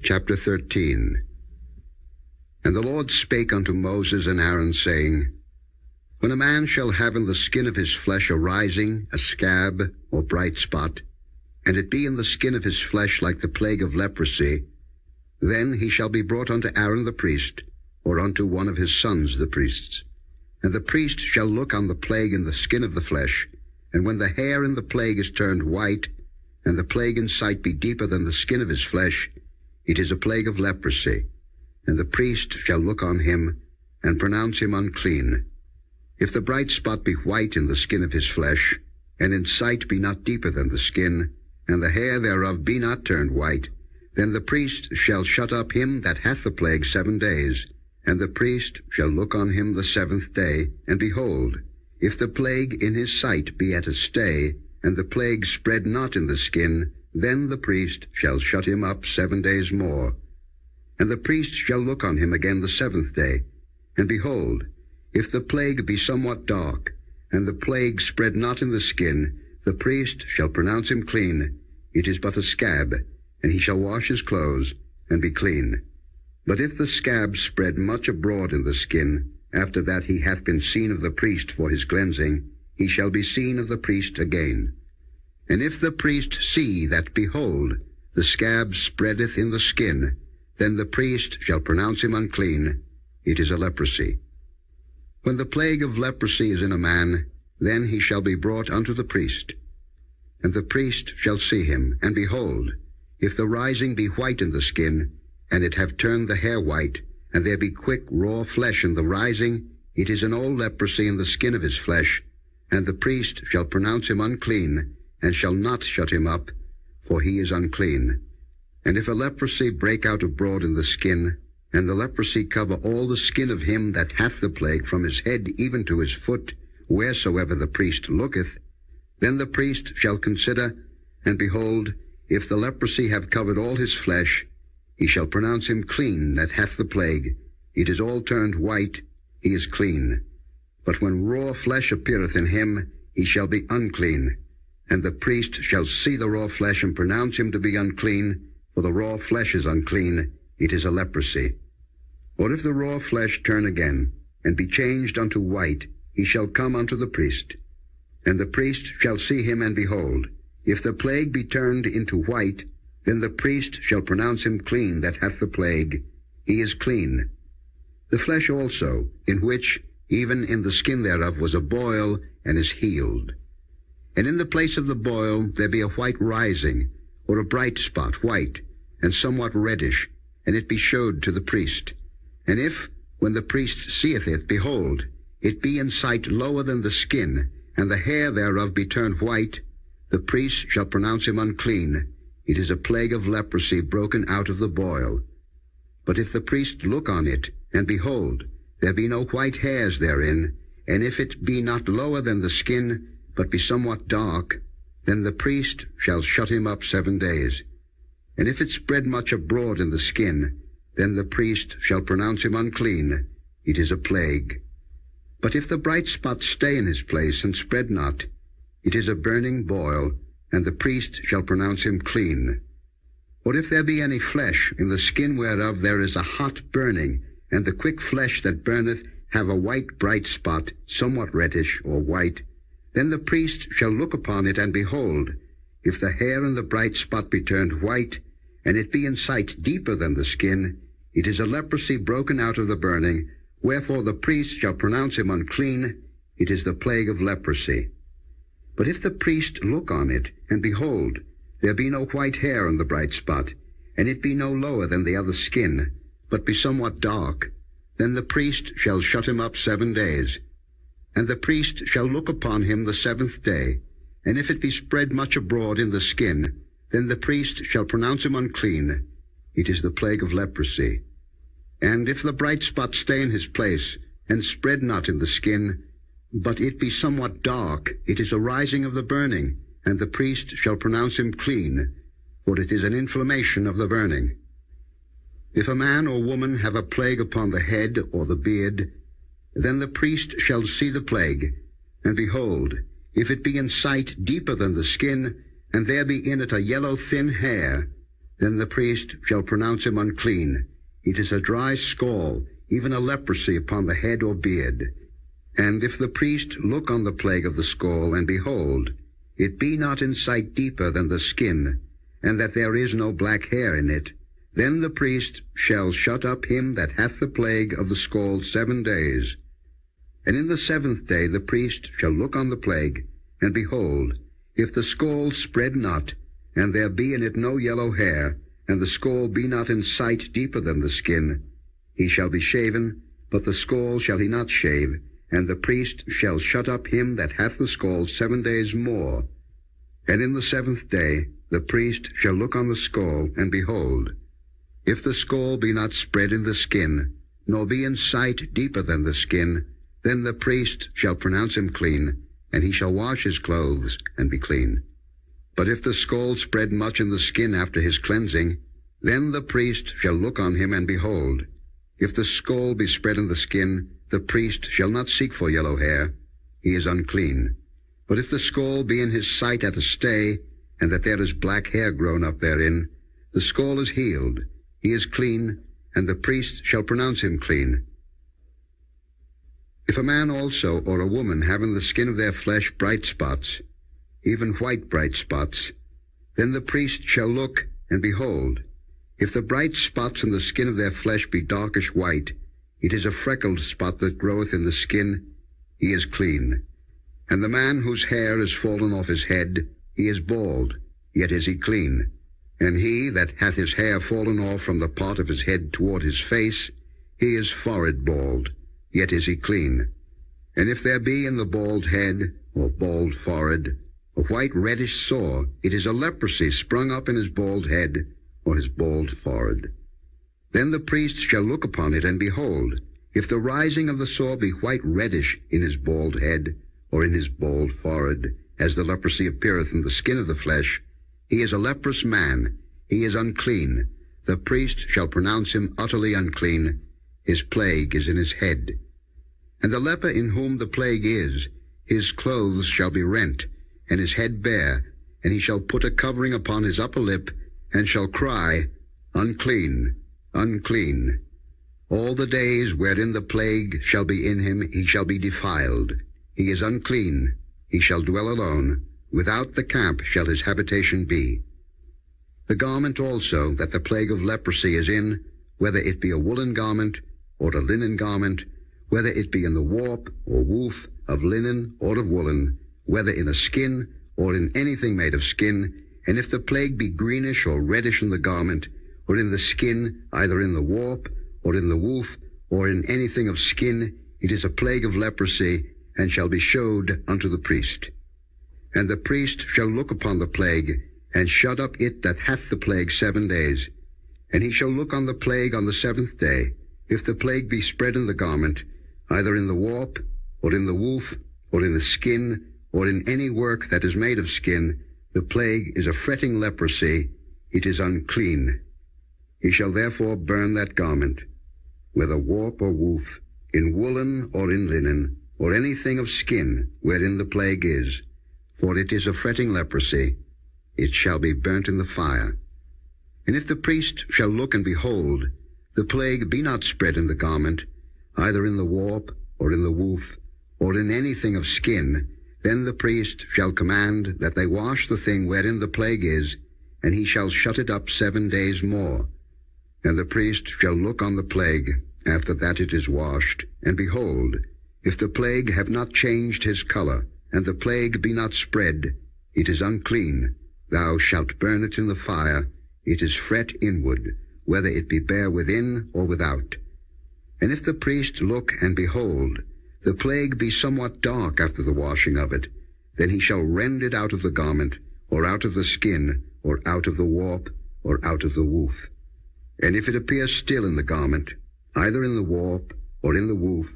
Chapter 13. And the Lord spake unto Moses and Aaron, saying, When a man shall have in the skin of his flesh a rising, a scab, or bright spot, and it be in the skin of his flesh like the plague of leprosy, then he shall be brought unto Aaron the priest, or unto one of his sons the priests. And the priest shall look on the plague in the skin of the flesh, and when the hair in the plague is turned white, and the plague in sight be deeper than the skin of his flesh, it is a plague of leprosy. And the priest shall look on him, and pronounce him unclean. If the bright spot be white in the skin of his flesh, and in sight be not deeper than the skin, and the hair thereof be not turned white, then the priest shall shut up him that hath the plague 7 days. And the priest shall look on him the 7th day, and behold, if the plague in his sight be at a stay, and the plague spread not in the skin, then the priest shall shut him up 7 days more. And the priest shall look on him again the 7th day, and behold, if the plague be somewhat dark, and the plague spread not in the skin, the priest shall pronounce him clean. It is but a scab, and he shall wash his clothes, and be clean. But if the scab spread much abroad in the skin, after that he hath been seen of the priest for his cleansing, he shall be seen of the priest again. And if the priest see that, behold, the scab spreadeth in the skin, then the priest shall pronounce him unclean. It is a leprosy. When the plague of leprosy is in a man, then he shall be brought unto the priest. And the priest shall see him, and behold, if the rising be white in the skin, and it have turned the hair white, and there be quick raw flesh in the rising, it is an old leprosy in the skin of his flesh, and the priest shall pronounce him unclean, and shall not shut him up, for he is unclean. And if a leprosy break out abroad in the skin, and the leprosy cover all the skin of him that hath the plague from his head even to his foot, wheresoever the priest looketh, then the priest shall consider, and behold, if the leprosy have covered all his flesh, he shall pronounce him clean that hath the plague. It is all turned white, he is clean. But when raw flesh appeareth in him, he shall be unclean. And the priest shall see the raw flesh, and pronounce him to be unclean, for the raw flesh is unclean, it is a leprosy. Or if the raw flesh turn again, and be changed unto white, he shall come unto the priest. And the priest shall see him, and behold, if the plague be turned into white, then the priest shall pronounce him clean that hath the plague. He is clean. The flesh also, in which, even in the skin thereof, was a boil, and is healed. And in the place of the boil there be a white rising, or a bright spot, white, and somewhat reddish, and it be showed to the priest. And if, when the priest seeth it, behold, it be in sight lower than the skin, and the hair thereof be turned white, the priest shall pronounce him unclean. It is a plague of leprosy broken out of the boil. But if the priest look on it, and behold, there be no white hairs therein, and if it be not lower than the skin, but be somewhat dark, then the priest shall shut him up 7 days. And if it spread much abroad in the skin, then the priest shall pronounce him unclean. It is a plague. But if the bright spot stay in his place, and spread not, it is a burning boil, and the priest shall pronounce him clean. Or if there be any flesh, in the skin whereof there is a hot burning, and the quick flesh that burneth have a white bright spot, somewhat reddish or white, then the priest shall look upon it, and behold, if the hair in the bright spot be turned white, and it be in sight deeper than the skin, it is a leprosy broken out of the burning, wherefore the priest shall pronounce him unclean. It is the plague of leprosy. But if the priest look on it, and behold, there be no white hair on the bright spot, and it be no lower than the other skin, but be somewhat dark, then the priest shall shut him up 7 days. And the priest shall look upon him the 7th day, and if it be spread much abroad in the skin, then the priest shall pronounce him unclean. It is the plague of leprosy. And if the bright spot stay in his place, and spread not in the skin, but it be somewhat dark, it is a rising of the burning, and the priest shall pronounce him clean, for it is an inflammation of the burning. If a man or woman have a plague upon the head or the beard, then the priest shall see the plague, and behold, if it be in sight deeper than the skin, and there be in it a yellow thin hair, then the priest shall pronounce him unclean. It is a dry scall, even a leprosy upon the head or beard. And if the priest look on the plague of the scall, and behold, it be not in sight deeper than the skin, and that there is no black hair in it, then the priest shall shut up him that hath the plague of the scald 7 days. And in the 7th day the priest shall look on the plague, and behold, if the scald spread not, and there be in it no yellow hair, and the scall be not in sight deeper than the skin, he shall be shaven, but the scall shall he not shave, and the priest shall shut up him that hath the scald 7 days more. And in the 7th day the priest shall look on the scall, and behold, if the scall be not spread in the skin, nor be in sight deeper than the skin, then the priest shall pronounce him clean, and he shall wash his clothes, and be clean. But if the scald spread much in the skin after his cleansing, then the priest shall look on him, and behold, if the scald be spread in the skin, the priest shall not seek for yellow hair, he is unclean. But if the scald be in his sight at a stay, and that there is black hair grown up therein, the scald is healed, he is clean, and the priest shall pronounce him clean. If a man also or a woman have in the skin of their flesh bright spots, even white bright spots, then the priest shall look, and behold, if the bright spots in the skin of their flesh be darkish white, it is a freckled spot that groweth in the skin, he is clean. And the man whose hair is fallen off his head, he is bald, yet is he clean. And he that hath his hair fallen off from the part of his head toward his face, he is forehead bald, yet is he clean. And if there be in the bald head, or bald forehead, a white reddish sore, it is a leprosy sprung up in his bald head, or his bald forehead. Then the priest shall look upon it, and behold, if the rising of the sore be white reddish in his bald head, or in his bald forehead, as the leprosy appeareth in the skin of the flesh, he is a leprous man, he is unclean. The priest shall pronounce him utterly unclean. His plague is in his head. And the leper in whom the plague is, his clothes shall be rent, and his head bare, and he shall put a covering upon his upper lip, and shall cry, Unclean, unclean. All the days wherein the plague shall be in him, he shall be defiled. He is unclean, he shall dwell alone. Without the camp shall his habitation be. The garment also that the plague of leprosy is in, whether it be a woolen garment, or a linen garment, whether it be in the warp or woof of linen or of woolen, whether in a skin or in anything made of skin, and if the plague be greenish or reddish in the garment, or in the skin, either in the warp, or in the woof, or in anything of skin, it is a plague of leprosy, and shall be showed unto the priest. And the priest shall look upon the plague, and shut up it that hath the plague 7 days. And he shall look on the plague on the 7th day. If the plague be spread in the garment, either in the warp, or in the woof, or in the skin, or in any work that is made of skin, the plague is a fretting leprosy, it is unclean. He shall therefore burn that garment, whether warp or woof, in woolen or in linen, or anything of skin wherein the plague is, for it is a fretting leprosy, it shall be burnt in the fire. And if the priest shall look and behold, the plague be not spread in the garment, either in the warp, or in the woof, or in anything of skin, then the priest shall command that they wash the thing wherein the plague is, and he shall shut it up 7 days more. And the priest shall look on the plague, after that it is washed, and behold, if the plague have not changed his color, and the plague be not spread, it is unclean. Thou shalt burn it in the fire. It is fret inward, whether it be bare within or without. And if the priest look and behold, the plague be somewhat dark after the washing of it, then he shall rend it out of the garment, or out of the skin, or out of the warp, or out of the woof. And if it appear still in the garment, either in the warp, or in the woof,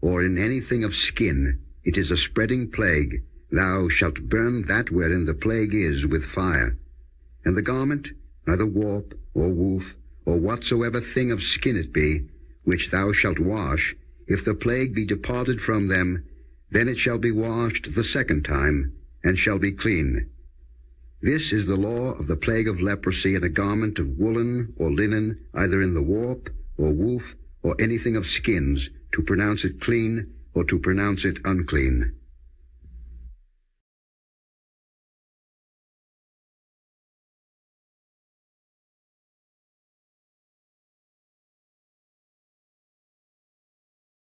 or in anything of skin, it is a spreading plague. Thou shalt burn that wherein the plague is with fire. And the garment, either warp, or woof, or whatsoever thing of skin it be, which thou shalt wash, if the plague be departed from them, then it shall be washed the 2nd time, and shall be clean. This is the law of the plague of leprosy in a garment of woolen or linen, either in the warp or woof or anything of skins, to pronounce it clean or to pronounce it unclean.